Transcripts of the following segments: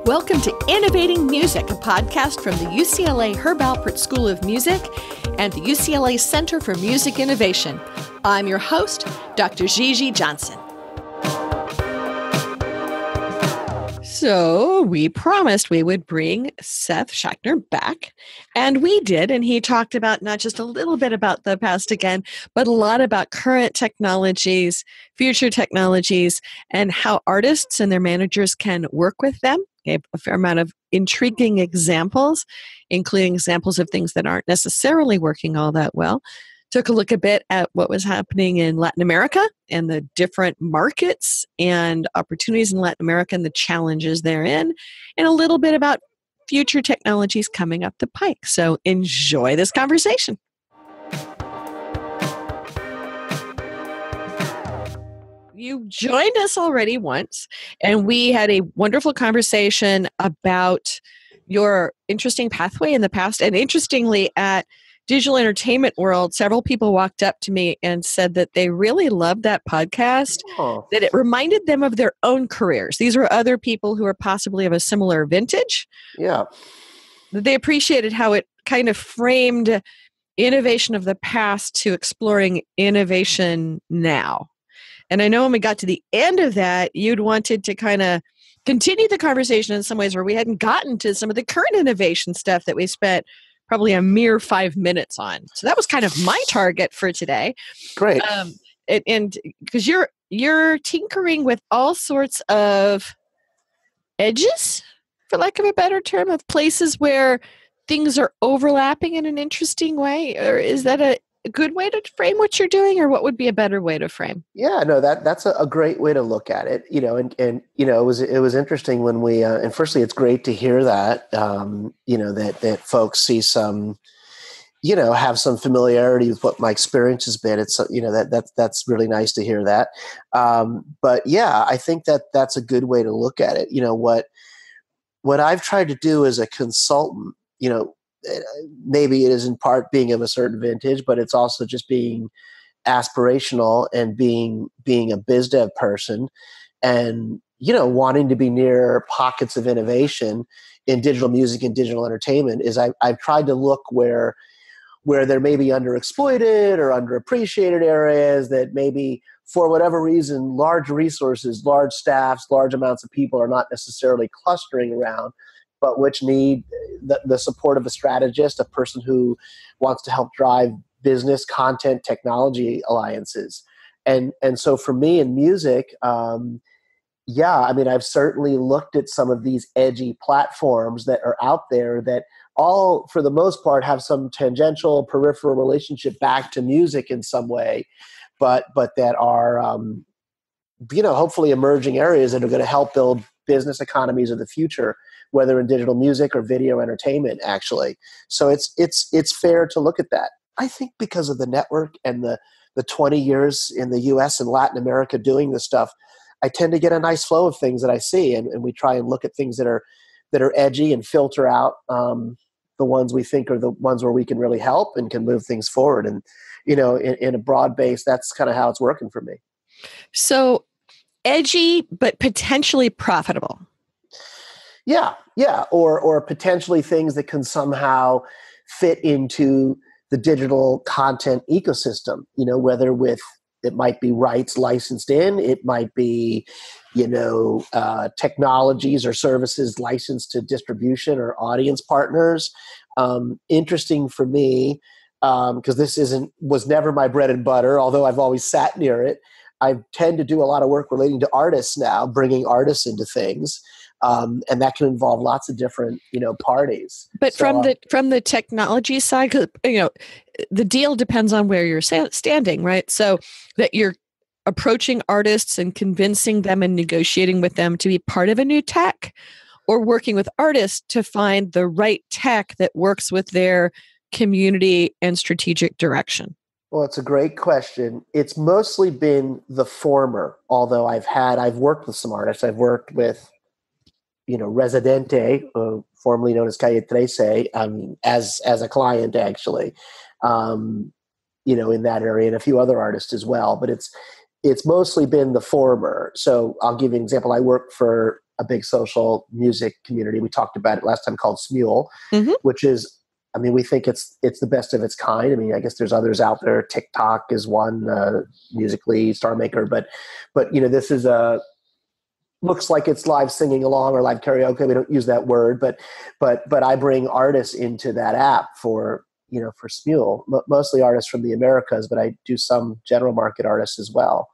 Welcome to Innovating Music, a podcast from the UCLA Herb Alpert School of Music and the UCLA Center for Music Innovation. I'm your host, Dr. Gigi Johnson. So we promised we would bring Seth Schachner back, and we did, and he talked about not just a little bit about the past again, but a lot about current technologies, future technologies, and how artists and their managers can work with them. He gave a fair amount of intriguing examples, including examples of things that aren't necessarily working all that well. Took a look a bit at what was happening in Latin America and the different markets and opportunities in Latin America and the challenges therein, and a little bit about future technologies coming up the pike. So enjoy this conversation. You joined us already once, and we had a wonderful conversation about your interesting pathway in the past. And interestingly, at Digital Entertainment World, several people walked up to me and said that they really loved that podcast, that it reminded them of their own careers. These were other people who are possibly of a similar vintage. Yeah. They appreciated how it kind of framed innovation of the past to exploring innovation now. And I know when we got to the end of that, you'd wanted to kind of continue the conversation in some ways where we hadn't gotten to some of the current innovation stuff that we spent probably a mere 5 minutes on. So that was kind of my target for today. Great. And because you're tinkering with all sorts of edges, for lack of a better term, of places where things are overlapping in an interesting way. Or is that a good way to frame what you're doing, or what would be a better way to frame? Yeah, no, that's a great way to look at it. And it was interesting when we and firstly, it's great to hear that that folks see some, have some familiarity with what my experience has been. It's that's really nice to hear that. But yeah, I think that's a good way to look at it. What I've tried to do as a consultant, maybe it is in part being of a certain vintage, but it's also just being aspirational and being a biz dev person and, wanting to be near pockets of innovation in digital music and digital entertainment is I've tried to look where there may be underexploited or underappreciated areas that maybe for whatever reason, large resources, large staffs, large amounts of people are not necessarily clustering around, but which need the support of a strategist, a person who wants to help drive business, content, technology alliances. And so for me in music, I've certainly looked at some of these edgy platforms that are out there that all, for the most part, have some tangential, peripheral relationship back to music in some way, but that are, hopefully emerging areas that are going to help build business economies of the future, whether in digital music or video entertainment, actually. So it's fair to look at that. I think because of the network and the 20 years in the US and Latin America doing this stuff, I tend to get a nice flow of things that I see, and we try and look at things that are edgy and filter out the ones we think are the ones where we can really help and can move things forward. And, in a broad base, that's kind of how it's working for me. So edgy, but potentially profitable. Yeah. Or potentially things that can somehow fit into the digital content ecosystem, whether it might be rights licensed in, it might be, technologies or services licensed to distribution or audience partners. Interesting for me, because this was never my bread and butter, although I've always sat near it. I tend to do a lot of work relating to artists now, bringing artists into things. And that can involve lots of different, parties. But so, from the technology side, the deal depends on where you're standing, right? So that you're approaching artists and convincing them and negotiating with them to be part of a new tech, or working with artists to find the right tech that works with their community and strategic direction. Well, it's a great question. It's mostly been the former, although I've worked with some artists. I've worked with Residente, formerly known as Calle 13, as a client, actually, in that area, and a few other artists as well. But it's mostly been the former. So I'll give you an example. I worked for a big social music community. We talked about it last time, called Smule, Mm-hmm. which is, I mean, we think it's the best of its kind. I mean, I guess there's others out there. TikTok is one, Musically, Star Maker, but this is looks like it's live singing along or live karaoke. We don't use that word, but I bring artists into that app for Smule, mostly artists from the Americas, but I do some general market artists as well.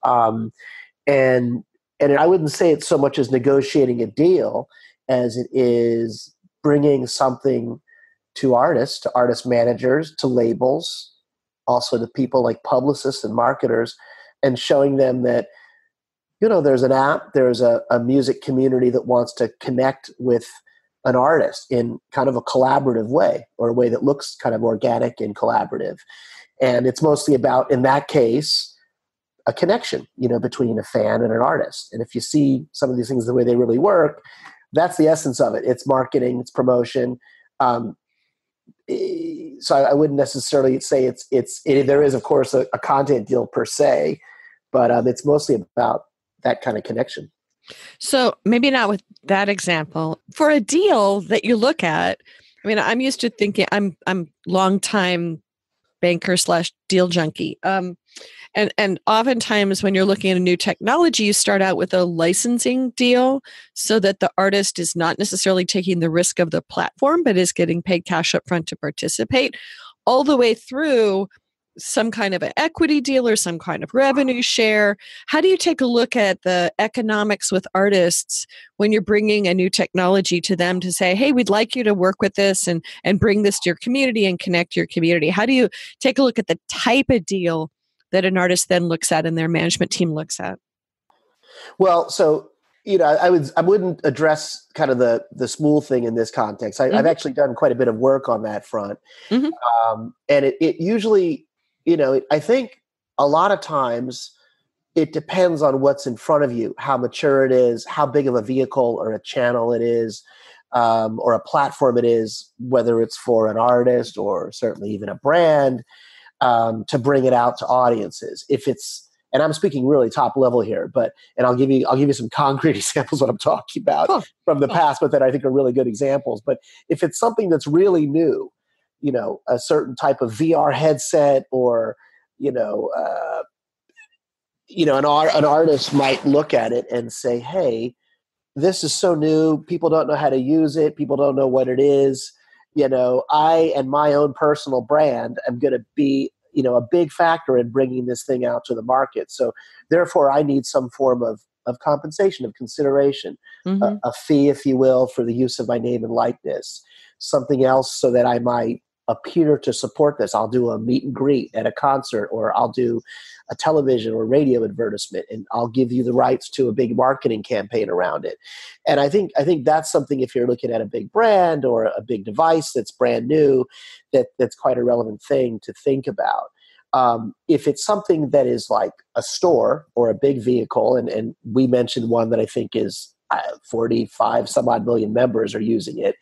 And I wouldn't say it's so much as negotiating a deal as it is bringing something to artists, to artist managers, to labels, also to people like publicists and marketers, and showing them that, there's an app, there's a music community that wants to connect with an artist in kind of a collaborative way, or a way that looks kind of organic and collaborative. And it's mostly about, in that case, a connection, between a fan and an artist. And if you see some of these things the way they really work, that's the essence of it. It's marketing, it's promotion. So I wouldn't necessarily say there is, of course, a content deal per se, but it's mostly about that kind of connection. So maybe not with that example. For a deal that you look at, I mean, I'm used to thinking, I'm long time banker / deal junkie. And oftentimes when you're looking at a new technology, you start out with a licensing deal so that the artist is not necessarily taking the risk of the platform, but is getting paid cash up front to participate, all the way through some kind of an equity deal or some kind of revenue share. How do you take a look at the economics with artists when you're bringing a new technology to them to say, hey, we'd like you to work with this and bring this to your community and connect your community? How do you take a look at the type of deal that an artist then looks at and their management team looks at? Well, so, I wouldn't address kind of the Smule thing in this context. I've actually done quite a bit of work on that front. Mm-hmm. And it usually, I think a lot of times it depends on what's in front of you, how mature it is, how big of a vehicle or a channel it is, or a platform it is, whether it's for an artist or certainly even a brand, to bring it out to audiences. If it's, and I'm speaking really top level here, and I'll give you some concrete examples of what I'm talking about from the past, but that I think are really good examples. But if it's something that's really new, a certain type of VR headset, or an artist might look at it and say, hey, this is so new, people don't know how to use it, people don't know what it is. I and my own personal brand am going to be a big factor in bringing this thing out to the market. So therefore I need some form of compensation, of consideration, a fee, if you will, for the use of my name and likeness, something else so that I might appear to support this. I'll do a meet and greet at a concert, or I'll do a television or radio advertisement, and I'll give you the rights to a big marketing campaign around it. And I think that's something, if you're looking at a big brand or a big device that's brand new, that's quite a relevant thing to think about. If it's something that is like a store or a big vehicle, and we mentioned one that I think is 45 some odd million members are using it,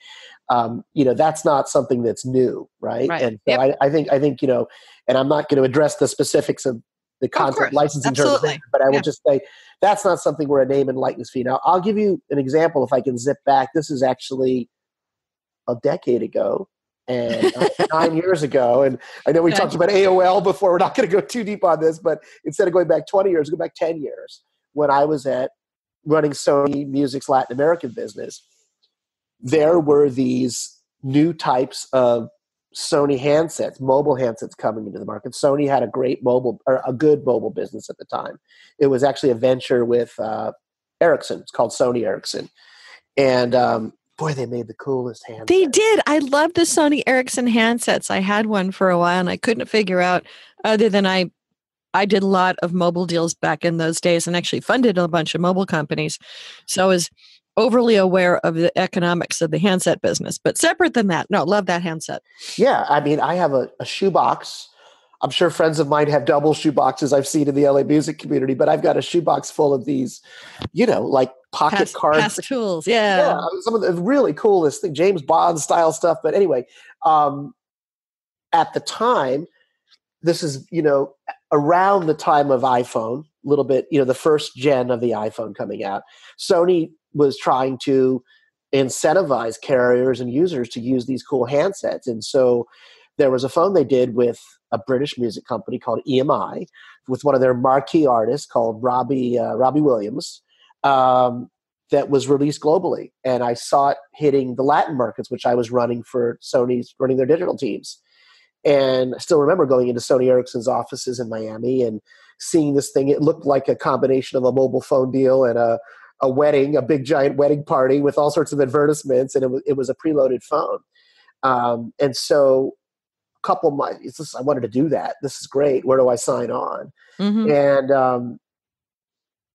that's not something that's new, right? And so I think, and I'm not going to address the specifics of the content licensing terms, but I will just say that's not something where a name and likeness fee. Now, I'll give you an example if I can zip back. This is actually a decade ago and 9 years ago. And I know we talked about AOL before. We're not going to go too deep on this, but instead of going back 20 years, go back 10 years when I was running Sony Music's Latin American business. There were these new types of Sony handsets, mobile handsets coming into the market. Sony had a good mobile business at the time. It was actually a venture with Ericsson. It's called Sony Ericsson. And boy, they made the coolest handsets. They did. I love the Sony Ericsson handsets. I had one for a while and I couldn't figure out, other than I did a lot of mobile deals back in those days and actually funded a bunch of mobile companies. So I was overly aware of the economics of the handset business. But separate than that, no, love that handset. Yeah, I mean, I have a shoebox. I'm sure friends of mine have double shoeboxes I've seen in the LA music community, but I've got a shoebox full of these, like pocket cards. Past tools, yeah. Some of the really coolest thing, James Bond style stuff. But anyway, at the time, this is, around the time of iPhone, a little bit, the first gen of the iPhone coming out. Sony was trying to incentivize carriers and users to use these cool handsets. And so there was a phone they did with a British music company called EMI, with one of their marquee artists called Robbie Williams, that was released globally. And I saw it hitting the Latin markets, which I was running for Sony's, running their digital teams. And I still remember going into Sony Ericsson's offices in Miami and seeing this thing. It looked like a combination of a mobile phone deal and a wedding, a big giant wedding party with all sorts of advertisements. And it was a preloaded phone. And so a couple of months, I wanted to do that. This is great. Where do I sign on? Mm-hmm. And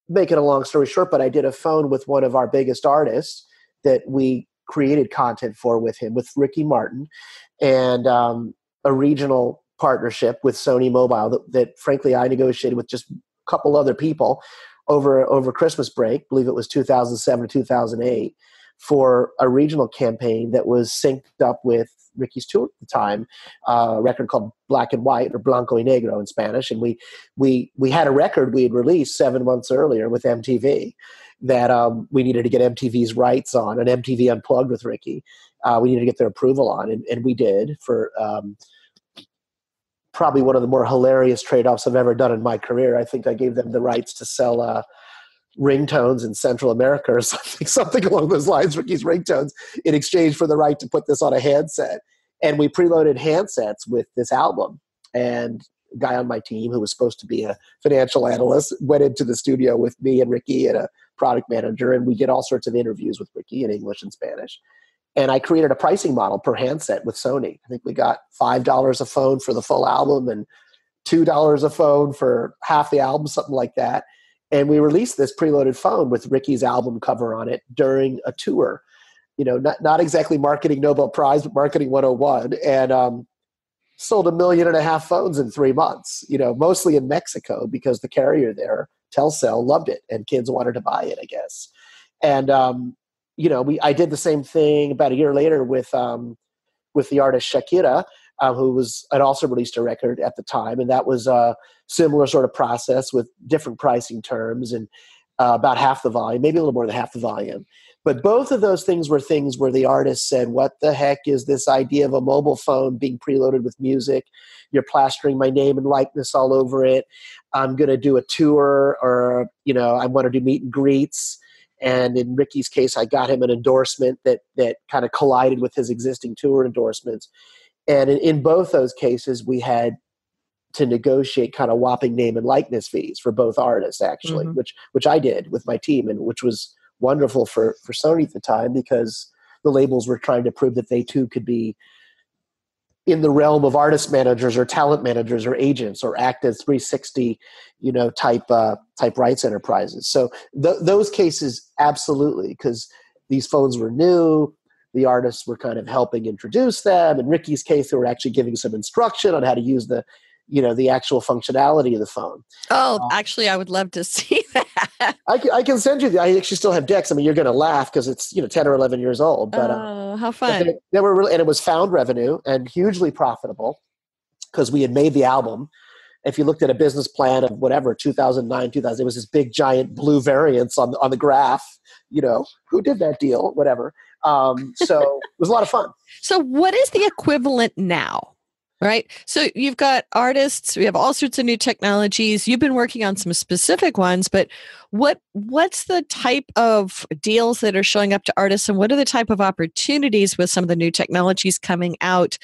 making a long story short, but I did a phone with one of our biggest artists that we created content for with him, with Ricky Martin, and a regional partnership with Sony Mobile that frankly I negotiated with just a couple other people over Christmas break. I believe it was 2007 or 2008, for a regional campaign that was synced up with Ricky's tour at the time, a record called Black and White, or Blanco y Negro in Spanish. And we had a record we had released 7 months earlier with MTV that we needed to get MTV's rights on, an MTV Unplugged with Ricky. We needed to get their approval on, and we did, for probably one of the more hilarious trade-offs I've ever done in my career. I think I gave them the rights to sell ringtones in Central America or something along those lines, Ricky's ringtones, in exchange for the right to put this on a handset. And we preloaded handsets with this album. And a guy on my team who was supposed to be a financial analyst went into the studio with me and Ricky and a product manager, and we did all sorts of interviews with Ricky in English and Spanish. And I created a pricing model per handset with Sony. I think we got $5 a phone for the full album and $2 a phone for half the album, something like that. And we released this preloaded phone with Ricky's album cover on it during a tour. Not exactly marketing Nobel Prize, but marketing 101. And sold 1.5 million phones in 3 months, mostly in Mexico, because the carrier there, Telcel, loved it and kids wanted to buy it, I guess. And, I did the same thing about a year later with the artist Shakira, who had also released a record at the time. And that was a similar sort of process with different pricing terms and about half the volume, maybe a little more than half the volume. But both of those things were things where the artist said, what the heck is this idea of a mobile phone being preloaded with music? You're plastering my name and likeness all over it. I'm going to do a tour, or, I want to do meet and greets. And in Ricky's case, I got him an endorsement that kind of collided with his existing tour endorsements. And in both those cases, we had to negotiate kind of whopping name and likeness fees for both artists, actually, Mm-hmm. which I did with my team, and which was wonderful for Sony at the time, because the labels were trying to prove that they too could be in the realm of artist managers or talent managers or agents, or act as 360, type rights enterprises. So those cases, absolutely, because these phones were new. The artists were kind of helping introduce them. In Ricky's case, they were actually giving some instruction on how to use the actual functionality of the phone. Oh, actually, I would love to see that. I can send you. I actually still have decks. I mean, you're going to laugh because it's 10 or 11 years old. But how fun! They were really, and it was found revenue and hugely profitable because we had made the album. If you looked at a business plan of whatever 2009, 2000, it was this big giant blue variance on the graph. Who did that deal? Whatever. So it was a lot of fun. So what is the equivalent now? Right. So you've got artists, we have all sorts of new technologies. You've been working on some specific ones, but what's the type of deals that are showing up to artists, and what are the type of opportunities with some of the new technologies coming out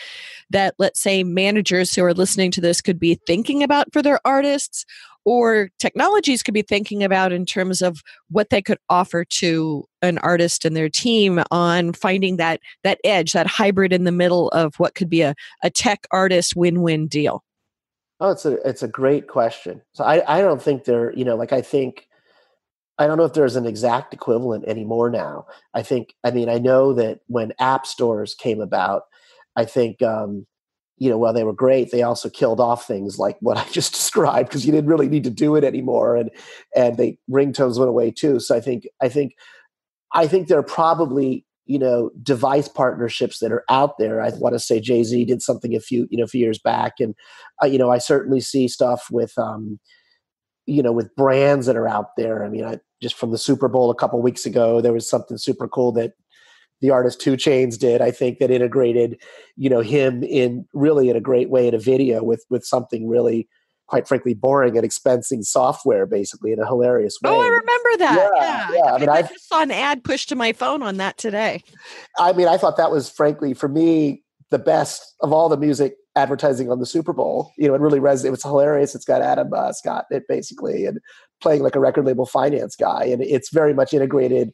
that, let's say, managers who are listening to this could be thinking about for their artists, or technologies could be thinking about in terms of what they could offer to an artist and their team on finding that edge, that hybrid in the middle of what could be a tech artist win-win deal? Oh, it's a great question. So I don't think I don't know if there's an exact equivalent anymore now. I know that when app stores came about, I think, while they were great, they also killed off things like what I just described, because you didn't really need to do it anymore, and the ringtones went away too. So I think there are probably device partnerships that are out there. I want to say Jay-Z did something a few years back, and I certainly see stuff with with brands that are out there. I mean, just from the Super Bowl a couple of weeks ago, there was something super cool that the artist 2 Chainz did, I think, that integrated, him in a great way in a video with something really, quite frankly, boring and expensing software, basically, in a hilarious way. Oh, I remember that. Yeah. I mean, I just saw an ad pushed to my phone on that today. I mean, I thought that was, frankly, for me, the best of all the music advertising on the Super Bowl. It really resonated. It was hilarious. It's got Adam Scott in it, basically, and playing like a record label finance guy, and it's very much integrated.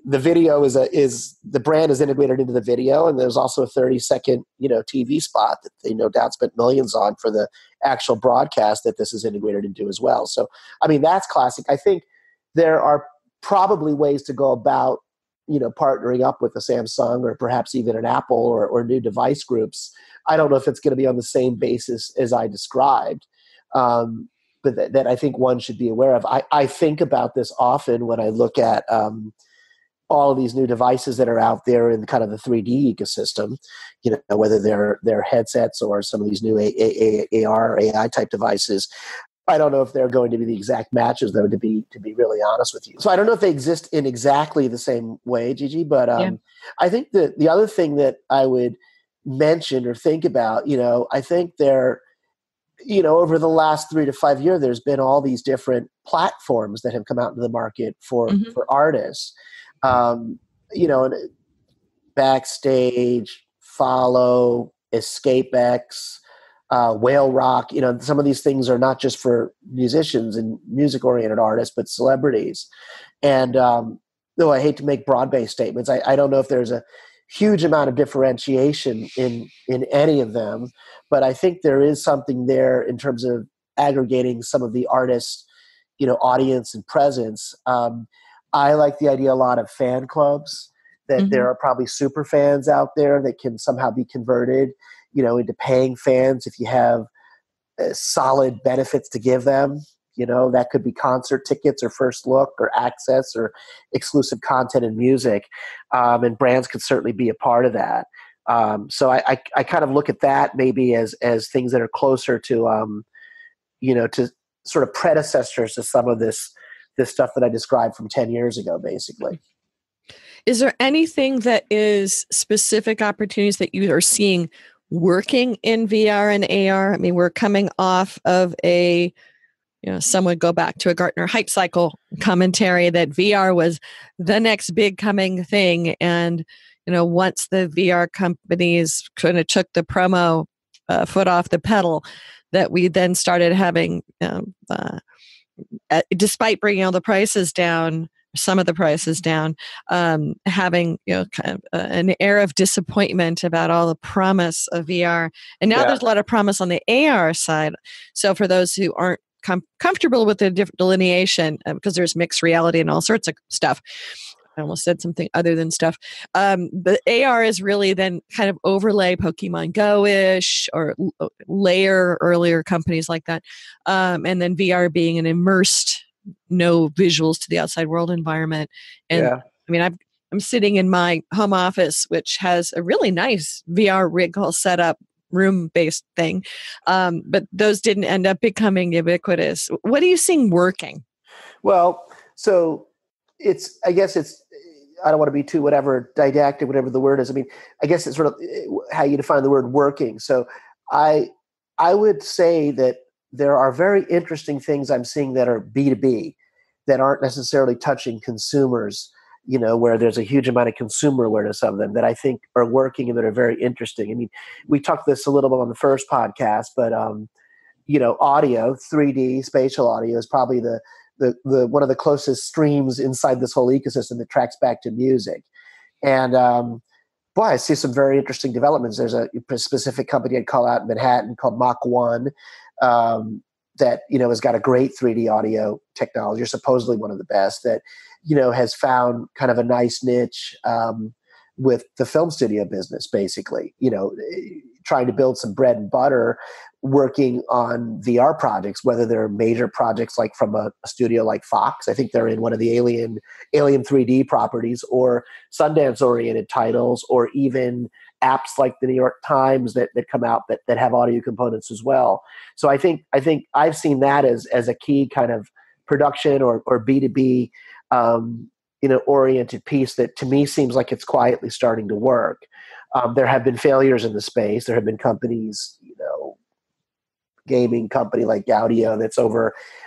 The video is the brand is integrated into the video, and there's also a 30-second TV spot that they no doubt spent millions on for the actual broadcast that this is integrated into as well. So, I mean, that's classic. I think there are probably ways to go about partnering up with a Samsung or perhaps even an Apple or new device groups. I don't know if it's going to be on the same basis as I described, but that I think one should be aware of. I think about this often when I look at all of these new devices that are out there in kind of the 3D ecosystem, whether they're headsets or some of these new AR, AI type devices. I don't know if they're going to be the exact matches, though, to be really honest with you. So I don't know if they exist in exactly the same way, Gigi, but I think that the other thing that I would mention or think about, I think there, over the last 3 to 5 years, there's been all these different platforms that have come out into the market for artists. And Backstage, Follow, EscapeX, Whale Rock. Some of these things are not just for musicians and music-oriented artists, but celebrities. And though I hate to make broad-based statements, I don't know if there's a huge amount of differentiation in any of them, but I think there is something there in terms of aggregating some of the artists' audience and presence. I like the idea a lot of fan clubs, that there are probably super fans out there that can somehow be converted, into paying fans if you have solid benefits to give them. That could be concert tickets or first look or access or exclusive content and music. And brands could certainly be a part of that. So I kind of look at that maybe as things that are closer to, to sort of predecessors to some of this stuff that I described from 10 years ago, basically. Is there anything that is specific opportunities that you are seeing working in VR and AR? I mean, we're coming off of some would go back to a Gartner hype cycle commentary that VR was the next big coming thing. And, once the VR companies kind of took the promo foot off the pedal, that we then started having, despite bringing all the prices down, some of the prices down, having kind of an air of disappointment about all the promise of VR. And now there's a lot of promise on the AR side. So for those who aren't comfortable with the delineation, because there's mixed reality and all sorts of stuff. I almost said something other than stuff. But AR is really then kind of overlay Pokemon Go-ish or layer earlier companies like that. And then VR being an immersed, no visuals to the outside world environment. And I mean, I'm sitting in my home office, which has a really nice VR rig all set up, room-based thing. But those didn't end up becoming ubiquitous. What are you seeing working? Well, so I guess I don't want to be too didactic, whatever the word is. I mean, I guess it's sort of how you define the word working. So I would say that there are very interesting things I'm seeing that are B2B, that aren't necessarily touching consumers, where there's a huge amount of consumer awareness of them, that I think are working and that are very interesting. I mean, we talked this a little bit on the first podcast, but audio, 3D spatial audio is probably the one of the closest streams inside this whole ecosystem that tracks back to music. And boy, I see some very interesting developments. There's a specific company I'd call out in Manhattan called Mach 1 that has got a great 3D audio technology, or supposedly one of the best, that has found kind of a nice niche with the film studio business, basically, trying to build some bread and butter, working on VR projects, whether they're major projects like from a studio like Fox. I think they're in one of the Alien 3D properties, or Sundance-oriented titles, or even apps like the New York Times that come out that have audio components as well. So I think I've seen that as a key kind of production or B2B oriented piece that to me seems like it's quietly starting to work. There have been failures in the space. There have been companies, gaming company like Gaudio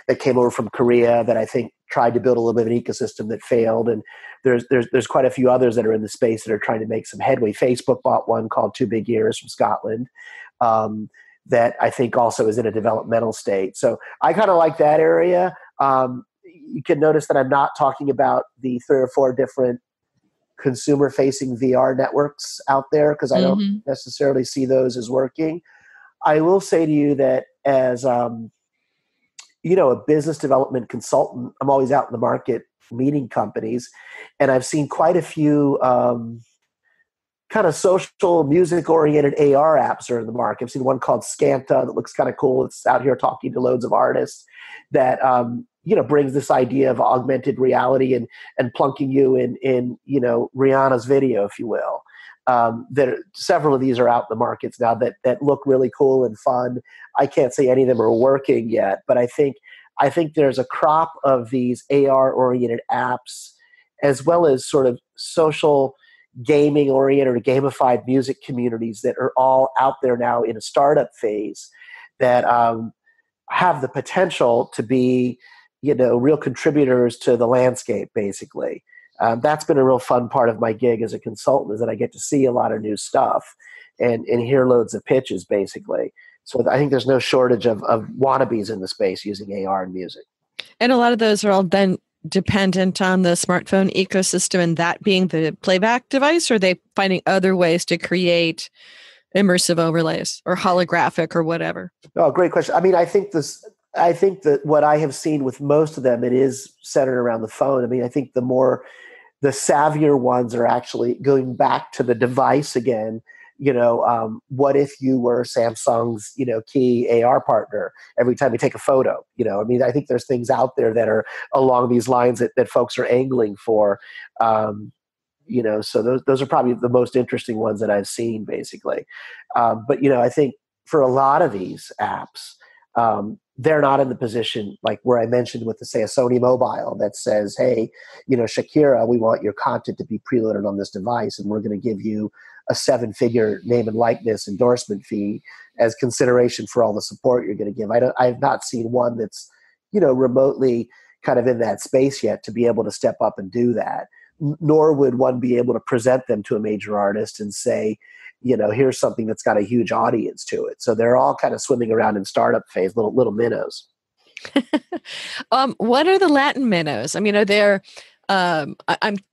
that came over from Korea that I think tried to build a little bit of an ecosystem that failed. And there's quite a few others that are in the space that are trying to make some headway. Facebook bought one called Two Big Ears from Scotland that I think also is in a developmental state. So I kind of like that area. You can notice that I'm not talking about the 3 or 4 different consumer-facing VR networks out there because I don't necessarily see those as working. I will say to you that as a business development consultant, I'm always out in the market meeting companies, and I've seen quite a few kind of social music-oriented AR apps are in the market. I've seen one called Scanta that looks kind of cool. It's out here talking to loads of artists that brings this idea of augmented reality and plunking you in Rihanna's video, if you will. Several of these are out in the markets now that look really cool and fun. I can't say any of them are working yet, but I think there's a crop of these AR-oriented apps as well as sort of social gaming-oriented or gamified music communities that are all out there now in a startup phase that have the potential to be real contributors to the landscape, basically. That's been a real fun part of my gig as a consultant is that I get to see a lot of new stuff and hear loads of pitches, basically. So I think there's no shortage of wannabes in the space using AR in music. And a lot of those are all then dependent on the smartphone ecosystem and that being the playback device, or are they finding other ways to create immersive overlays or holographic or whatever? Oh, great question. I mean, I think that what I have seen with most of them, it is centered around the phone. I mean, I think the savvier ones are actually going back to the device again. What if you were Samsung's, key AR partner every time you take a photo? I mean, I think there's things out there that are along these lines that folks are angling for. So those are probably the most interesting ones that I've seen, basically. But I think for a lot of these apps, they're not in the position like where I mentioned with, say, a Sony mobile that says, hey, Shakira, we want your content to be preloaded on this device, and we're going to give you a 7-figure name and likeness endorsement fee as consideration for all the support you're going to give. I have not seen one that's, remotely kind of in that space yet to be able to step up and do that. Nor would one be able to present them to a major artist and say, here's something that's got a huge audience to it. So they're all kind of swimming around in startup phase, little minnows. What are the Latin minnows? I mean, are there? I'm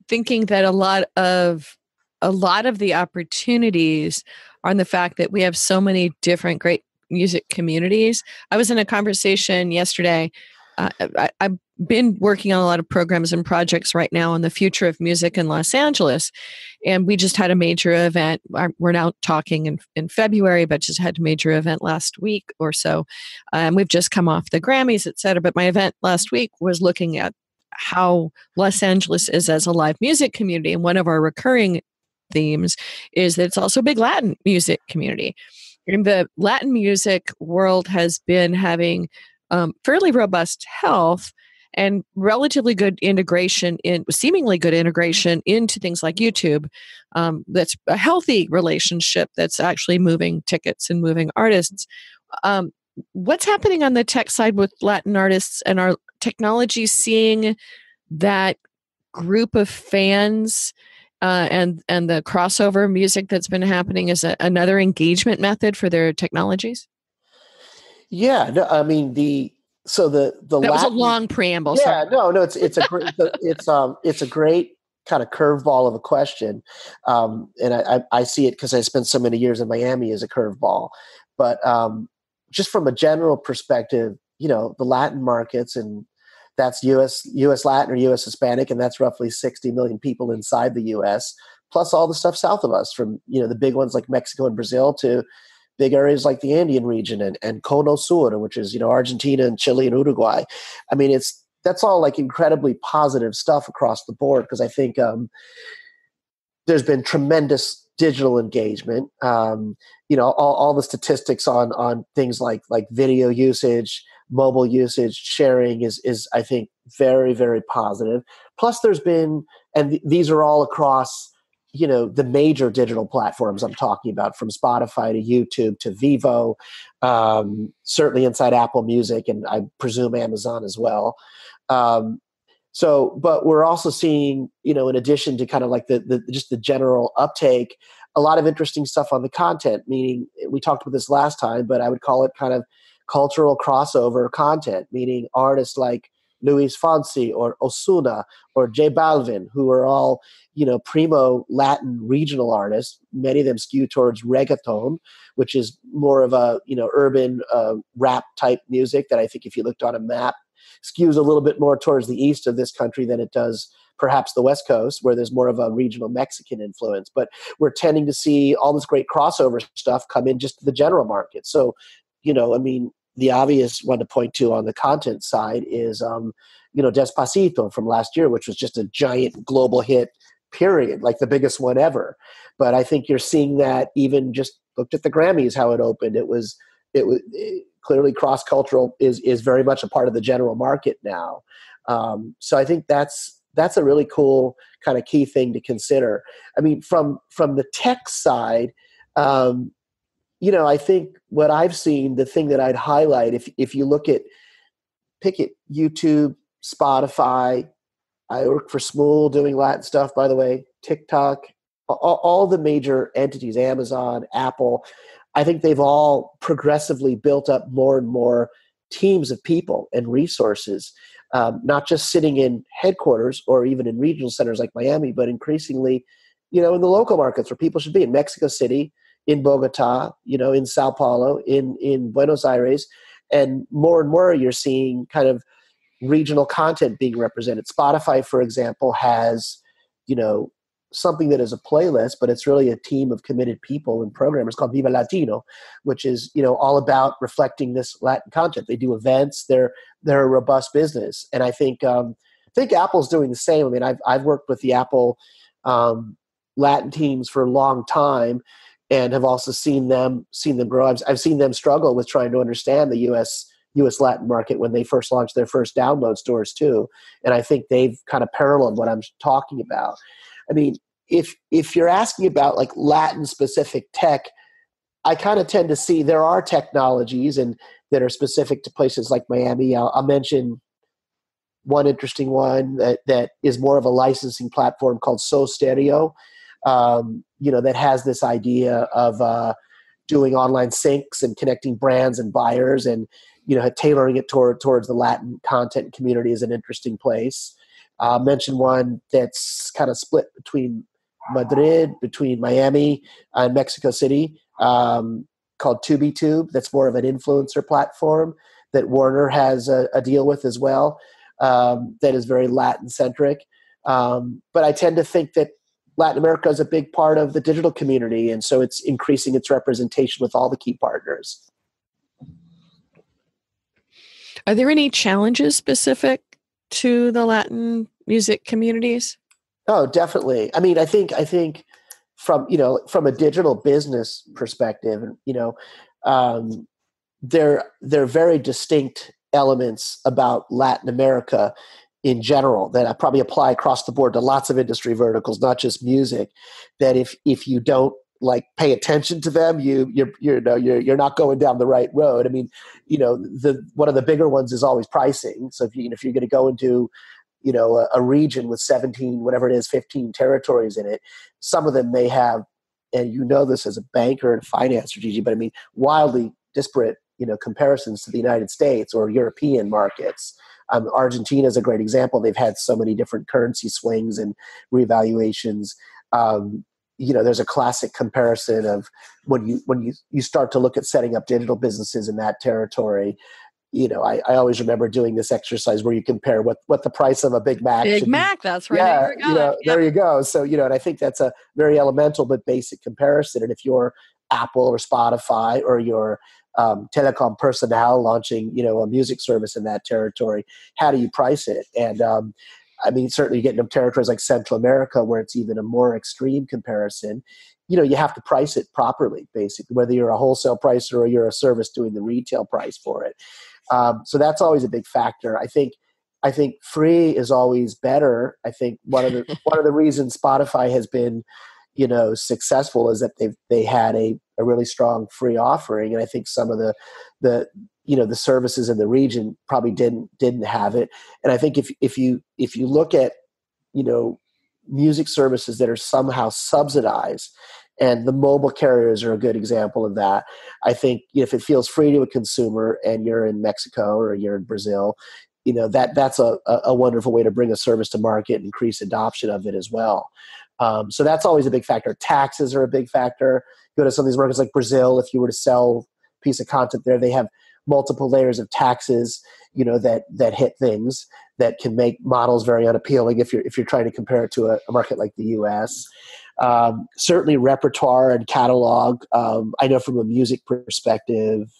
thinking that a lot of the opportunities are in the fact that we have so many different great music communities. I was in a conversation yesterday. I've been working on a lot of programs and projects right now on the future of music in Los Angeles. And we just had a major event. We're now talking in February, but just had a major event last week or so. We've just come off the Grammys, et cetera. But my event last week was looking at how Los Angeles is as a live music community. And one of our recurring themes is that it's also a big Latin music community. And the Latin music world has been having fairly robust health and relatively good integration seemingly good integration into things like YouTube. That's a healthy relationship that's actually moving tickets and moving artists. What's happening on the tech side with Latin artists, and our technology seeing that group of fans and the crossover music that's been happening as another engagement method for their technologies? Yeah, no, I mean that was a long preamble. Yeah, sorry. No, it's a great kind of curveball of a question, and I see it because I spent so many years in Miami as a curveball. But just from a general perspective, the Latin markets, and that's U.S. Latin or U.S. Hispanic, and that's roughly 60 million people inside the U.S. plus all the stuff south of us, from the big ones like Mexico and Brazil to big areas like the Andean region and Cono Sur, which is, Argentina and Chile and Uruguay. I mean, that's all like incredibly positive stuff across the board, because I think there's been tremendous digital engagement. All the statistics on things like video usage, mobile usage, sharing is I think very, very positive. Plus, there's been, and these are all across, the major digital platforms I'm talking about, from Spotify to YouTube to Vivo, certainly inside Apple Music, and I presume Amazon as well. But we're also seeing, in addition to kind of like just the general uptake, a lot of interesting stuff on the content, meaning we talked about this last time, but I would call it kind of cultural crossover content, meaning artists like Luis Fonsi or Osuna or J Balvin, who are all, primo Latin regional artists. Many of them skew towards reggaeton, which is more of a, urban rap type music that I think if you looked on a map skews a little bit more towards the east of this country than it does perhaps the West Coast, where there's more of a regional Mexican influence. But we're tending to see all this great crossover stuff come in just to the general market. So, the obvious one to point to on the content side is, Despacito from last year, which was just a giant global hit, period, like the biggest one ever. But I think you're seeing that even just looked at the Grammys, how it opened. It was clearly cross-cultural is very much a part of the general market now. So I think that's a really cool kind of key thing to consider. I mean, from the tech side, I think what I've seen, the thing that I'd highlight, if you look at, pick it, YouTube, Spotify, I work for Smool doing Latin stuff, by the way, TikTok, all the major entities, Amazon, Apple, I think they've all progressively built up more and more teams of people and resources, not just sitting in headquarters or even in regional centers like Miami, but increasingly, in the local markets where people should be, in Mexico City, in Bogota, in Sao Paulo, in Buenos Aires. And more you're seeing kind of regional content being represented. Spotify, for example, has, something that is a playlist, but it's really a team of committed people and programmers called Viva Latino, which is, all about reflecting this Latin content. They do events. They're a robust business. And I think Apple's doing the same. I mean, I've worked with the Apple Latin teams for a long time, and have also seen them grow. I've seen them struggle with trying to understand the U.S. Latin market when they first launched their first download stores too. And I think they've kind of paralleled what I'm talking about. I mean, if you're asking about like Latin specific tech, I kind of tend to see there are technologies and that are specific to places like Miami. I'll mention one interesting one that is more of a licensing platform called So Stereo. That has this idea of doing online syncs and connecting brands and buyers, and tailoring it towards the Latin content community is an interesting place. Mention one that's kind of split between Madrid, between Miami and Mexico City, called TubiTube. That's more of an influencer platform that Warner has a deal with as well, that is very Latin centric. But I tend to think that Latin America is a big part of the digital community, and so it's increasing its representation with all the key partners. Are there any challenges specific to the Latin music communities? Oh, definitely. I mean, I think from a digital business perspective, there are very distinct elements about Latin America in general that I probably apply across the board to lots of industry verticals, not just music, that if you don't like pay attention to them, you're not going down the right road. I mean, one of the bigger ones is always pricing. So if you're going to go into a region with 17, whatever it is, 15 territories in it, some of them may have, and this as a banker and finance strategy, but I mean, wildly disparate, comparisons to the United States or European markets. Argentina is a great example. They've had so many different currency swings and revaluations. There's a classic comparison of when you start to look at setting up digital businesses in that territory. I always remember doing this exercise where you compare what the price of a Big Mac should be. That's right. Yeah, there you go. So, and I think that's a very elemental but basic comparison. And if you're Apple or Spotify or your telecom personnel launching, a music service in that territory, how do you price it? And, I mean, certainly you get into territories like Central America where it's even a more extreme comparison. You have to price it properly, basically, whether you're a wholesale pricer or you're a service doing the retail price for it. So that's always a big factor. I think free is always better. I think one of the reasons Spotify has been, successful is that they had a really strong free offering, and I think some of the services in the region probably didn't have it. And I think if you look at music services that are somehow subsidized, and the mobile carriers are a good example of that. I think if it feels free to a consumer and you're in Mexico or you're in Brazil, that's a wonderful way to bring a service to market and increase adoption of it as well. So that's always a big factor. Taxes are a big factor. Go to some of these markets like Brazil, if you were to sell a piece of content there, they have multiple layers of taxes, that hit things that can make models very unappealing if you're trying to compare it to a market like the US. Certainly repertoire and catalog. I know from a music perspective,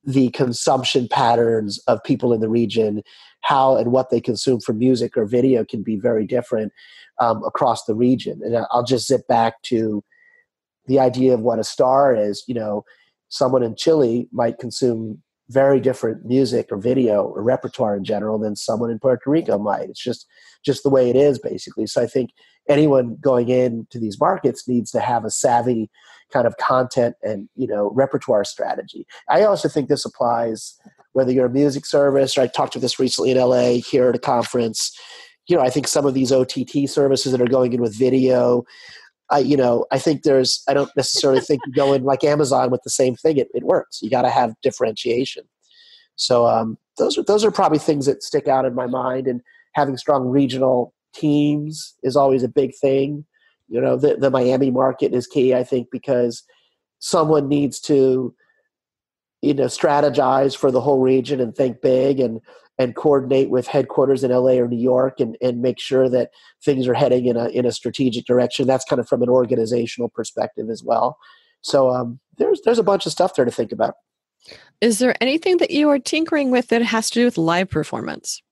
the consumption patterns of people in the region, how and what they consume for music or video can be very different across the region. And I'll just zip back to the idea of what a star is. Someone in Chile might consume very different music or video or repertoire in general than someone in Puerto Rico might. It's just the way it is, basically. So I think anyone going into these markets needs to have a savvy kind of content and repertoire strategy. I also think this applies whether you're a music service, or I talked to this recently in LA here at a conference. I think some of these OTT services that are going in with video, I think I don't necessarily think you go in like Amazon with the same thing. It works. You got to have differentiation. So those are probably things that stick out in my mind. And having strong regional teams is always a big thing. The Miami market is key, I think, because someone needs to, strategize for the whole region and think big and coordinate with headquarters in LA or New York and make sure that things are heading in a strategic direction. That's kind of from an organizational perspective as well. So there's a bunch of stuff there to think about. Is there anything that you are tinkering with that has to do with live performance?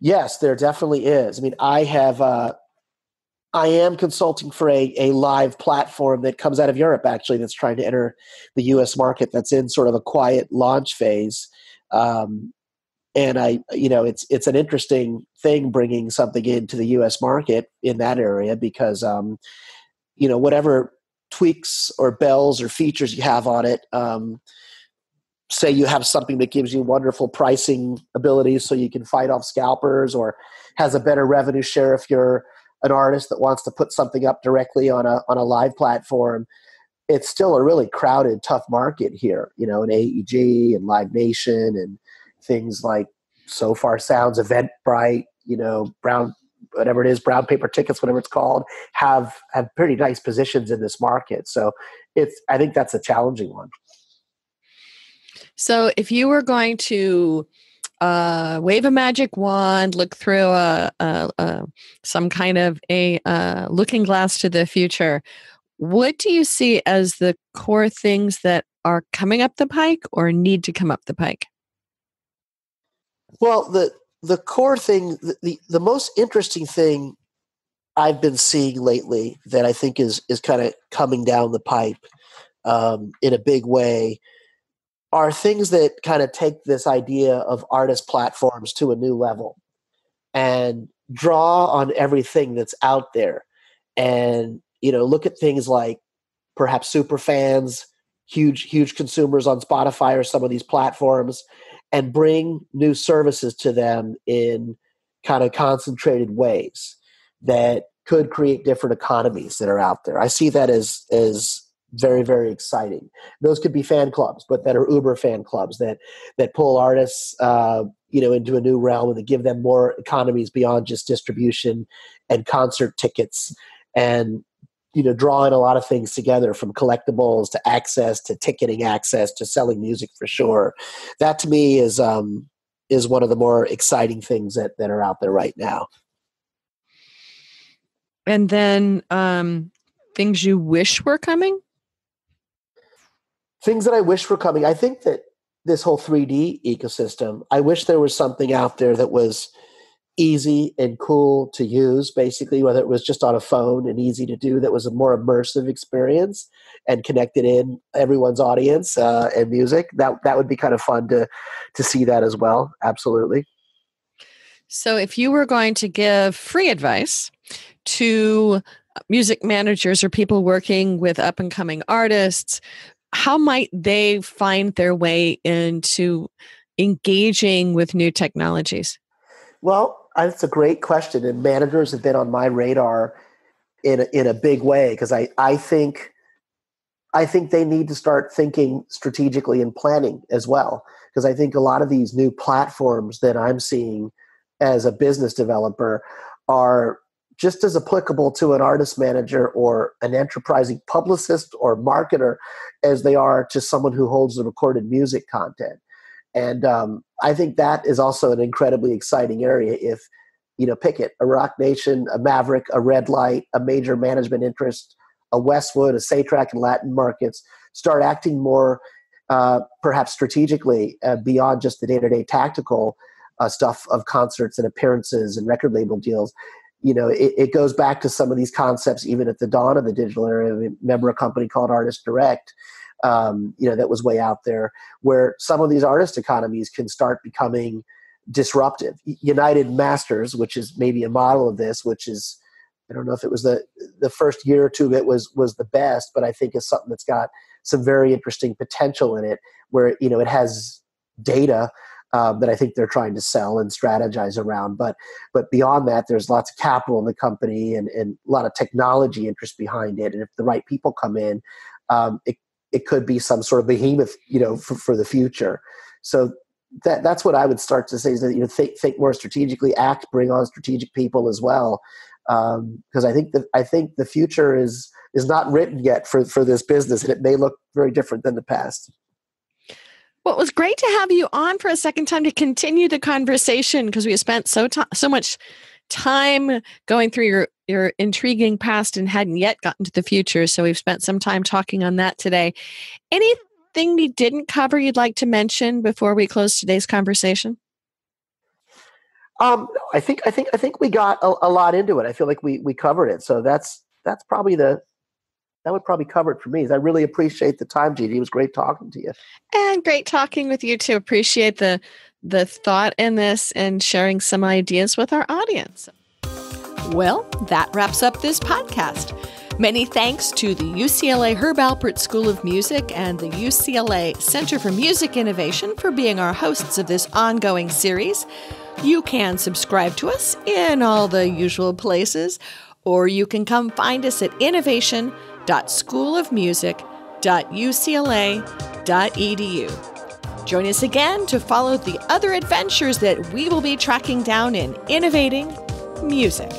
Yes, there definitely is. I mean, I am consulting for a live platform that comes out of Europe, actually, that's trying to enter the U.S. market. That's in sort of a quiet launch phase. And it's an interesting thing bringing something into the U.S. market in that area because, whatever tweaks or bells or features you have on it, say you have something that gives you wonderful pricing abilities so you can fight off scalpers, or has a better revenue share if you're an artist that wants to put something up directly on a live platform. It's still a really crowded, tough market here, in AEG and Live Nation and things like So Far Sounds, Eventbrite, Brown, whatever it is, Brown Paper Tickets, whatever it's called, have pretty nice positions in this market. So I think that's a challenging one. So if you were going to wave a magic wand, look through some kind of a looking glass to the future, what do you see as the core things that are coming up the pike or need to come up the pike? Well, the core thing, the most interesting thing I've been seeing lately that I think is kind of coming down the pipe in a big way are things that kind of take this idea of artist platforms to a new level and draw on everything that's out there. And, look at things like perhaps super fans, huge consumers on Spotify or some of these platforms, and bring new services to them in kind of concentrated ways that could create different economies that are out there. I see that as very, very exciting. Those could be fan clubs, but that are Uber fan clubs that pull artists, into a new realm and that give them more economies beyond just distribution and concert tickets, and drawing a lot of things together, from collectibles to access to ticketing access to selling music for sure. That to me is one of the more exciting things that are out there right now. And then things you wish were coming? Things that I wish were coming. I think that this whole 3D ecosystem, I wish there was something out there that was easy and cool to use, basically, whether it was just on a phone and easy to do, that was a more immersive experience and connected in everyone's audience and music. That would be kind of fun to see that as well. Absolutely. So if you were going to give free advice to music managers or people working with up and coming artists, how might they find their way into engaging with new technologies? Well, that's a great question, and managers have been on my radar in a big way, because I think they need to start thinking strategically and planning as well, because I think a lot of these new platforms that I'm seeing as a business developer are just as applicable to an artist manager or an enterprising publicist or marketer as they are to someone who holds the recorded music content. And I think that is also an incredibly exciting area. If, pick it, a Rock Nation, a Maverick, a Red Light, a major management interest, a Westwood, a Satrac in Latin markets start acting more perhaps strategically beyond just the day-to-day tactical stuff of concerts and appearances and record label deals. It goes back to some of these concepts even at the dawn of the digital era. I remember a company called Artist Direct, that was way out there, where some of these artist economies can start becoming disruptive. United Masters, which is maybe a model of this, which is, I don't know if it was the first year or two of it was the best, but I think it's something that's got some very interesting potential in it, where, it has data that I think they're trying to sell and strategize around. But beyond that, there's lots of capital in the company and a lot of technology interest behind it. And if the right people come in, it could be some sort of behemoth, for the future. So that's what I would start to say, is that, think more strategically, bring on strategic people as well. Because I think the future is not written yet for this business, and it may look very different than the past. Well, it was great to have you on for a second time to continue the conversation, because we have spent so much time going through your intriguing past and hadn't yet gotten to the future. So we've spent some time talking on that today. Anything we didn't cover you'd like to mention before we close today's conversation? I think we got a lot into it. I feel like we covered it. So that's probably that would probably cover it for me. I really appreciate the time, Gigi. It was great talking to you. And great talking with you too. Appreciate the thought in this and sharing some ideas with our audience. Well, that wraps up this podcast. Many thanks to the UCLA Herb Alpert School of Music and the UCLA Center for Music Innovation for being our hosts of this ongoing series. You can subscribe to us in all the usual places, or you can come find us at innovation.schoolofmusic.ucla.edu. Join us again to follow the other adventures that we will be tracking down in Innovating Music.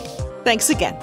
Thanks again.